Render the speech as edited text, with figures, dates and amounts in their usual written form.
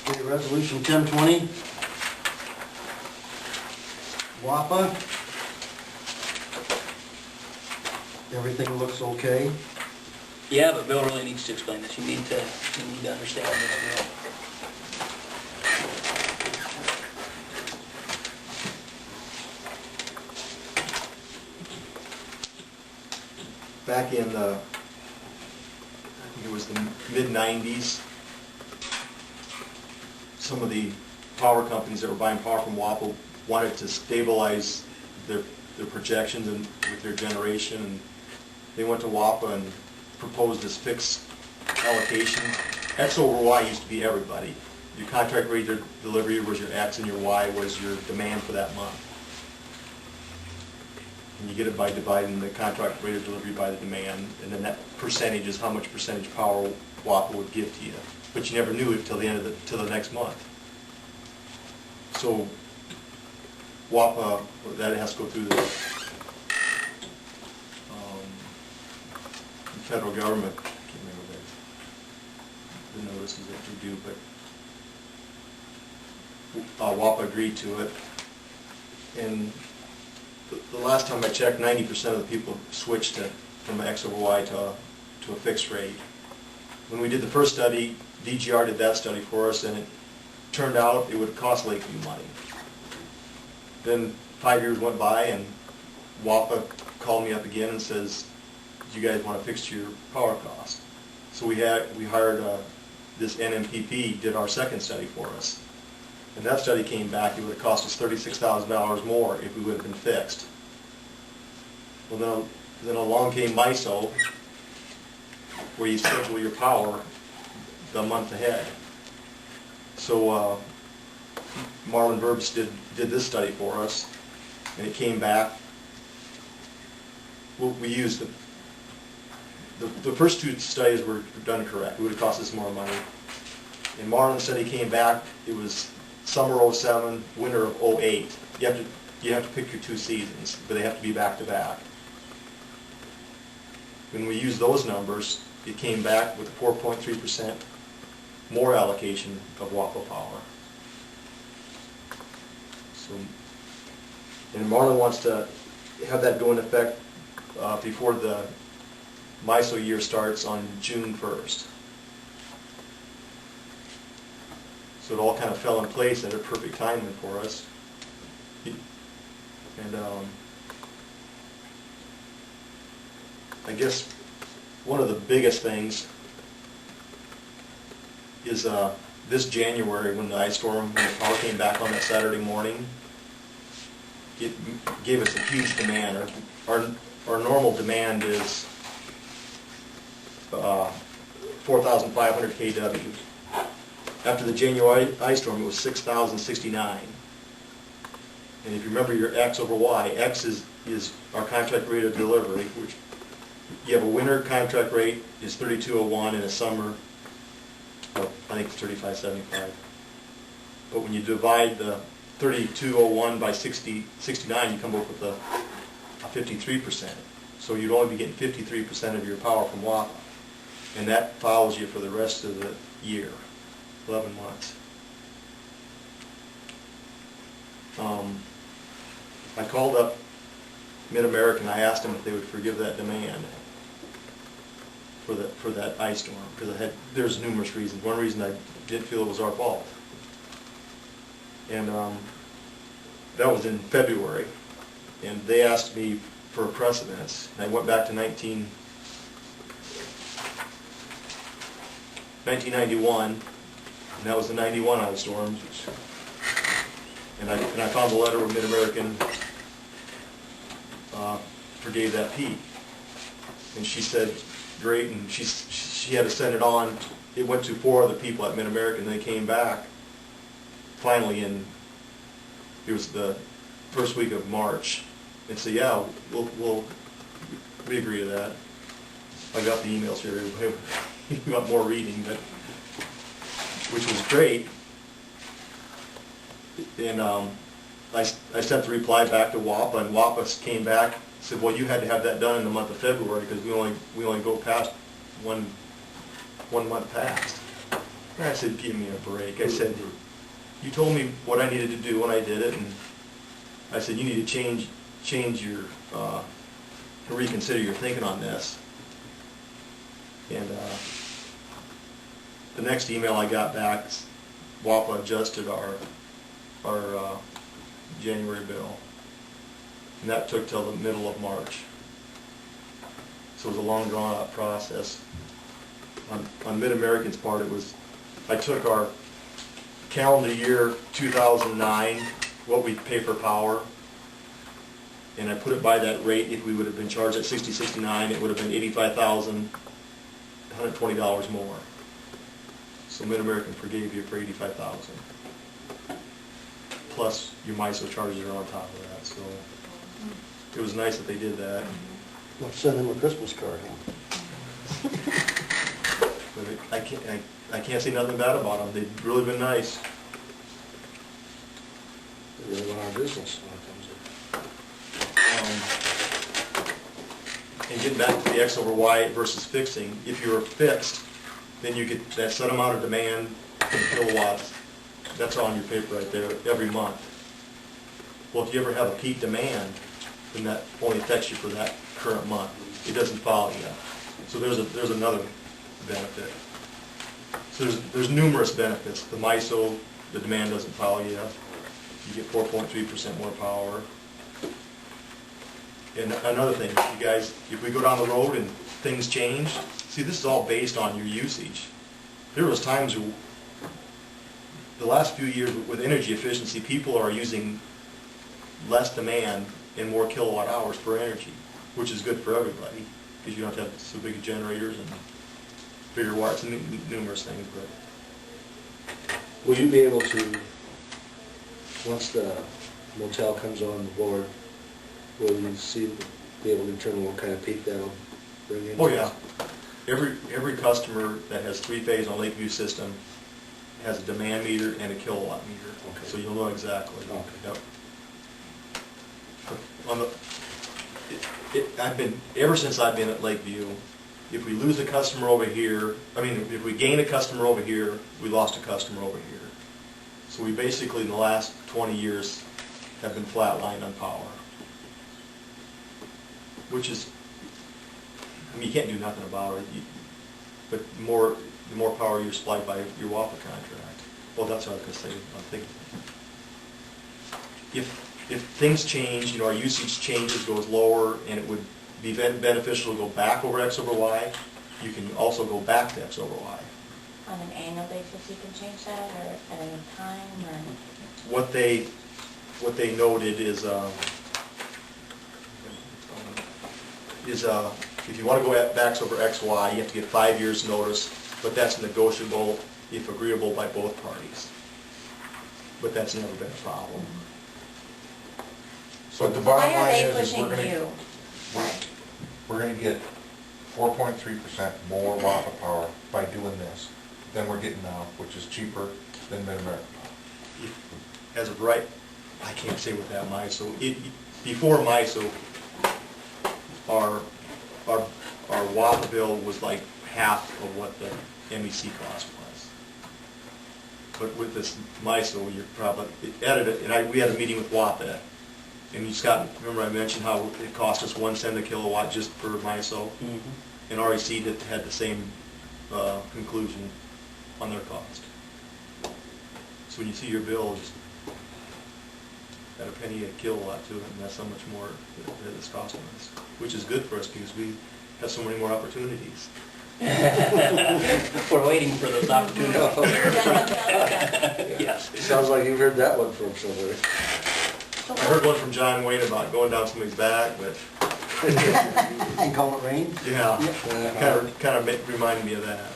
Okay, resolution 1020. WAPA. Everything looks okay. Yeah, but Bill really needs to explain this. You need to understand it. Back in the, I think it was the mid-90s, some of the power companies that were buying power from WAPA wanted to stabilize their projections and with their generation, and they went to WAPA and proposed this fixed allocation. X over Y used to be everybody. Your contract rate delivery was your X, and your Y was your demand for that month. And you get it by dividing the contract rate of delivery by the demand, and then that percentage is how much percentage power WAPA would give to you. But you never knew it till the end of till the next month. So WAPA, that has to go through the federal government. I can't remember the notices that you do, but WAPA agreed to it. And the last time I checked, 90% of the people switched from X over Y to a fixed rate. When we did the first study, DGR did that study for us, and it turned out it would cost Lakeview money. Then 5 years went by, and WAPA called me up again and says, "Do you guys want to fix your power cost?" So we hired this NMPP did our second study for us. And that study came back, it would have cost us $36,000 more if we would have been fixed. Well, then along came MISO, where you schedule your power the month ahead. So Marlon Verbs did this study for us, and it came back. We used the first two studies were done correct. It would have cost us more money. And Marlon's study came back, it was summer '07, winter of '08. You have to pick your two seasons, but they have to be back to back. When we used those numbers, it came back with a 4.3% more allocation of WAPA power. So, and Marlon wants to have that go in effect before the MISO year starts on June 1st. So it all kind of fell in place at a perfect timing for us. And I guess one of the biggest things is this January, when the ice storm, when the power came back on that Saturday morning, it gave us a huge demand. Our normal demand is 4,500 kW. After the January ice storm, it was 6,069. And if you remember your X over Y, X is our contract rate of delivery, which you have a winter contract rate is 3201 and a summer, I think it's 3575. But when you divide the 3201 by 69, you come up with a 53%. So you'd only be getting 53% of your power from WAPA. And that follows you for the rest of the year, 11 months. I called up Mid-American. I asked them if they would forgive that demand for that ice storm, because there's numerous reasons. One reason I didn't feel it was our fault, and that was in February, and they asked me for a precedence, and I went back to 1991, and that was the 91 ice storms, and I found the letter where Mid-American forgave that peak, and she said, great, and she had to send it on. It went to 4 other people at Mid-American, and they came back finally it was the first week of March, and said, yeah, we agree to that. I got the emails here. You got more reading, but which was great. And I sent the reply back to WAPA, and WAPA came back and said, well, you had to have that done in the month of February because we only go past one month past. And I said, give me a break. I said, you told me what I needed to do and I did it, and I said, you need to change your, to reconsider your thinking on this. And the next email I got back, WAPA adjusted our January bill. And that took till the middle of March. So it was a long drawn out process. On Mid-American's part, it was, I took our calendar year 2009, what we pay for power, and I put it by that rate. If we would have been charged at 6069, it would have been $85,120 more. So Mid-American forgave you for $85,000. Plus your MISO charges are on top of that. So it was nice that they did that. Let's send them a Christmas card, huh? But I can't say nothing bad about them. They've really been nice. They really want our business when it comes And getting back to the X over Y versus fixing, if you're fixed, then you get that set amount of demand in kilowatts. That's on your paper right there every month. Well, if you ever have a peak demand, then that only affects you for that current month. It doesn't follow you. So there's another benefit. So there's numerous benefits. The MISO, the demand doesn't follow you. You get 4.3% more power. And another thing, you guys, if we go down the road and things change, see, this is all based on your usage. There was times the last few years with energy efficiency, people are using less demand and more kilowatt hours per energy, which is good for everybody because you don't have so big generators and bigger wires and numerous things. But will you be able to, once the motel comes on the board, will you be able to determine what kind of peak that'll bring in? oh yeah, every customer that has three-phase on Lakeview system has a demand meter and a kilowatt meter. Okay. So you'll know exactly. Okay. Yep. Ever since I've been at Lakeview, if we lose a customer over here, if we gain a customer over here, we lost a customer over here. So we basically, in the last 20 years, have been flatlined on power. Which is, you can't do nothing about it, but the more power you're supplied by your WAPA contract. Well, that's what I was going to say. I'm thinking, if things change, our usage changes, goes lower, and it would be beneficial to go back over X over Y, you can also go back to X over Y. On an annual basis, you can change that, or at any time, or? What they noted is if you want to go back over XY, you have to get 5 years notice, but that's negotiable if agreeable by both parties. But that's never been a problem. So the bottom Why are line they is pushing you? we're going to get 4.3% more WAPA power by doing this than we're getting now, which is cheaper than Mid-American power. As of right, I can't say with that MISO. Before MISO, our WAPA bill was like half of what the MEC cost was. But with this MISO, you're probably, we had a meeting with WAPA, and Scott, remember I mentioned how it cost us 1 cent a kilowatt just for MISO? Mm-hmm. And REC had the same conclusion on their cost. So when you see your bill, just add a penny a kilowatt to it, and that's how much more that it's costing us, which is good for us because we have so many more opportunities. We're waiting for those opportunities. Yes. Sounds like you've heard that one from somebody. I heard one from John Wayne about going down somebody's back, but And call it rain? yeah, kind of reminded me of that.